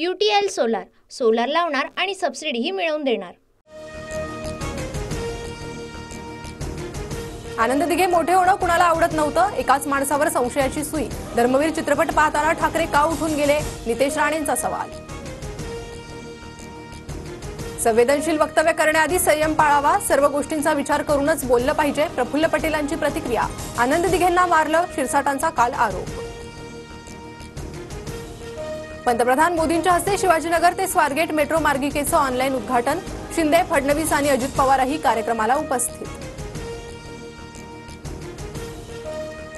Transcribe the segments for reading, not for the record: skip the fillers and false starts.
UTL solar, solar लावणार आणि सबसिडीही मिळवून देणार। आनंद दिघे मोठे होणं कुणाला आवडत नव्हतं, एकाच माणसावर संशयाची सुई। धर्मवीर चित्रपट पाहताना ठाकरे का उठून गेले, नितेश राणेंचा सवाल। संवेदनशील वक्तव्य करण्याआधी संयम पाळावा, सर्व गोष्टींचा विचार करूनच बोललं पाहिजे। प्रफुल्ल पटेलांची प्रतिक्रिया। आनंद दिघेंना मारलं, शिरसाटांचा काल आरोप। पंतप्रधान मोदींच्या हस्ते शिवाजीनगर ते स्वारगेट मेट्रो मार्गिकेचं ऑनलाईन उद्घाटन। शिंदे, फडणवीस आणि अजित पवारही कार्यक्रमाला उपस्थित।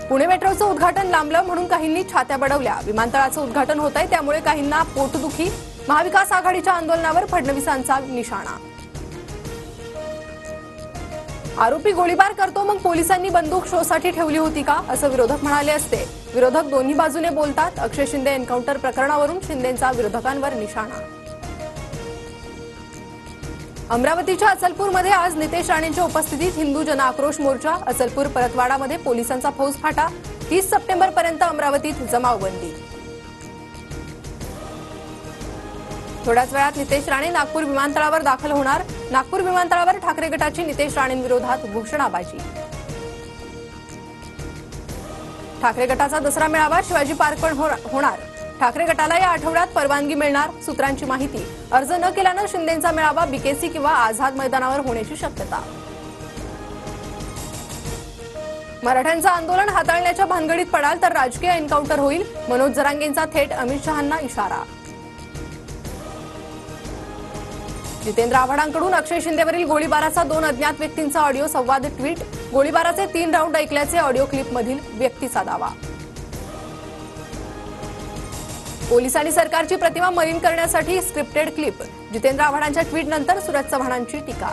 पुणे मेट्रोचं उद्घाटन लांबलं म्हणून काहींनी छात्या बडवल्या। विमानतळाचं उद्घाटन होतंय त्यामुळे काहींना पोटदुखी। महाविकास आघाडीच्या आंदोलनावर फडणवीसांचा निशाणा। आरोपी गोळीबार करतो मग पोलिसांनी बंदूक शोसाठी ठेवली होती का, असं विरोधक म्हणाले असते। विरोधक दोन्ही बाजूने बोलतात। अक्षय शिंदे एन्काउंटर प्रकरणावरून शिंदेंचा विरोधकांवर निशाणा। अमरावतीच्या अचलपूरमध्ये आज नितेश राणेंच्या उपस्थितीत हिंदू जन आक्रोश मोर्चा। अचलपूर परतवाडामध्ये पोलिसांचा फौजफाटा। 30 सप्टेंबरपर्यंत अमरावतीत जमावबंदी। थोड्याच वेळात नितेश राणे नागपूर विमानतळावर दाखल होणार। नागपूर विमानतळावर ठाकरे गटाची नितेश राणेंविरोधात घोषणाबाजी। ठाकरे गटाचा दसरा मेळावा शिवाजी पार्कवर होणार। ठाकरे गटाला या आठवड्यात परवानगी मिळणार, सूत्रांची माहिती। अर्ज न केल्यानं शिंदेंचा मेळावा बीकेसी किंवा आझाद मैदानावर होण्याची शक्यता। मराठ्यांचं आंदोलन हाताळण्याच्या भानगडीत पडाल तर राजकीय एन्काउंटर होईल। मनोज जरांगेंचा थेट अमित शहांना इशारा। जितेंद्र आव्हाडांकडून अक्षय शिंदेवरील गोळीबाराचा 2 अज्ञात व्यक्तींचा ऑडिओ संवाद ट्विट। गोळीबाराचे 3 राऊंड ऐकल्याचे ऑडिओ क्लिपमधील व्यक्तीचा दावा। पोलीस आणि सरकारची प्रतिमा मलिन करण्यासाठी स्क्रिप्टेड क्लिप। जितेंद्र आव्हाडांच्या ट्विटनंतर सुरज चव्हाणांची टीका।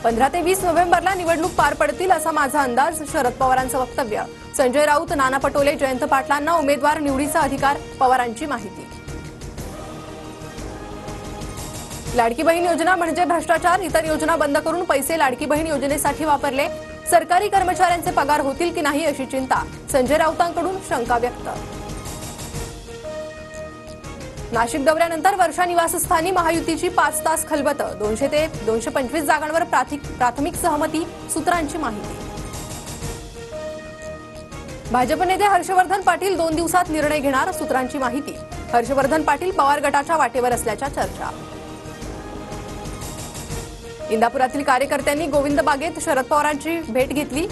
15 ते 20 नोव्हेंबरला निवडणूक पार पडतील असा माझा अंदाज, शरद पवारांचं वक्तव्य। संजय राऊत, नाना पटोले, जयंत पाटलांना उमेदवार निवडीचा अधिकार, पवारांची माहिती। लाडकी बहीण योजना म्हणजे भ्रष्टाचार, इतर योजना बंद करून पैसे लाडकी बहीण योजनेसाठी वापरले। सरकारी कर्मचाऱ्यांचे पगार होतील की नाही अशी चिंता, संजय राऊतांकडून शंका व्यक्त। नाशिक दौऱ्यानंतर वर्षा निवासस्थानी महायुतीची 5 तास खलबत। 200 ते 225 जागांवर प्राथमिक सहमती, सूत्रांची माहिती। भाजप नेते हर्षवर्धन पाटील 2 दिवसात निर्णय घेणार, सूत्रांची माहिती। हर्षवर्धन पाटील पवार गटाच्या वाटेवर असल्याच्या चर्चा। इंदापुरातील कार्यकर्त्यांनी गोविंद बागेत शरद पवारांची भेट घेतली।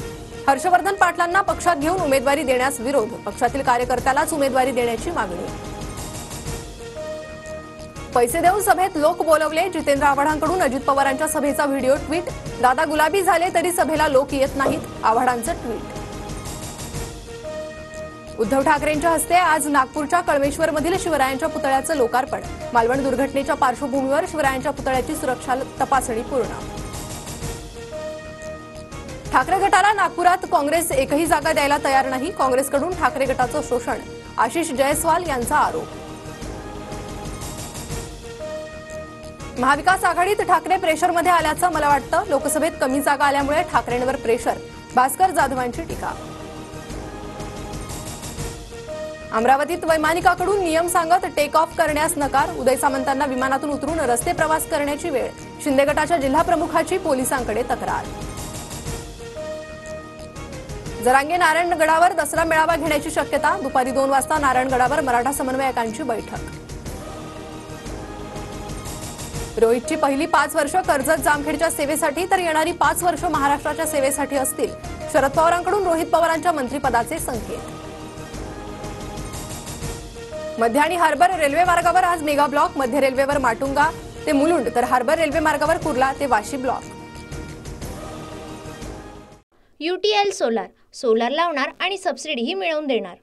हर्षवर्धन पाटलांना पक्षात घेऊन उमेदवारी देण्यास विरोध, पक्षातील कार्यकर्त्यालाच उमेदवारी देण्याची मागणी। पैसे देऊन सभेत लोक बोलवले, जितेंद्र आव्हाडांकडून अजित पवारांच्या सभेचा व्हिडिओ ट्विट। दादा गुलाबी झाले तरी सभेला लोक येत नाहीत, आव्हाडांचं ट्विट। उद्धव ठाकरेंच्या हस्ते आज नागपूरच्या कळमेश्वरमधील शिवरायांच्या पुतळ्याचं लोकार्पण। मालवण दुर्घटनेच्या पार्श्वभूमीवर शिवरायांच्या पुतळ्याची सुरक्षा तपासणी पूर्ण। ठाकरे गटाला नागपुरात काँग्रेस एकही जागा द्यायला तयार नाही, काँग्रेसकडून ठाकरे गटाचं शोषण, आशिष जयस्वाल यांचा आरोप। महाविकास आघाडीत ठाकरे प्रेशरमध्ये आल्याचं मला वाटतं, लोकसभेत कमी जागा आल्यामुळे ठाकरेंवर प्रेशर, भास्कर जाधवांची टीका। अमरावतीत वैमानिकाकडून नियम सांगत टेक ऑफ करण्यास नकार, उदय सामंतांना विमानातून उतरून रस्ते प्रवास करण्याची वेळ। शिंदे गटाच्या जिल्हा प्रमुखाची पोलिसांकडे तक्रार। जरांगे नारायणगडावर दसरा मेळावा घेण्याची शक्यता, दुपारी 2 वाजता नारायणगडावर मराठा समन्वयकांची बैठक। रोहितची पहिली 5 वर्ष कर्जत जामखेडच्या सेवेसाठी तर येणारी 5 वर्ष महाराष्ट्राच्या सेवेसाठी असतील, शरद पवारांकडून रोहित पवारांच्या मंत्रिपदाचे संकेत। मध्य आणि हार्बर रेल्वे मार्गावर आज मेगा ब्लॉक, मध्य रेल्वेवर माटुंगा ते मुलुंड तर हार्बर रेल्वे मार्गावर कुर्ला ते Vashi block. UTL solar, solar लावणार आणि सबसिडीही मिळवून देणार।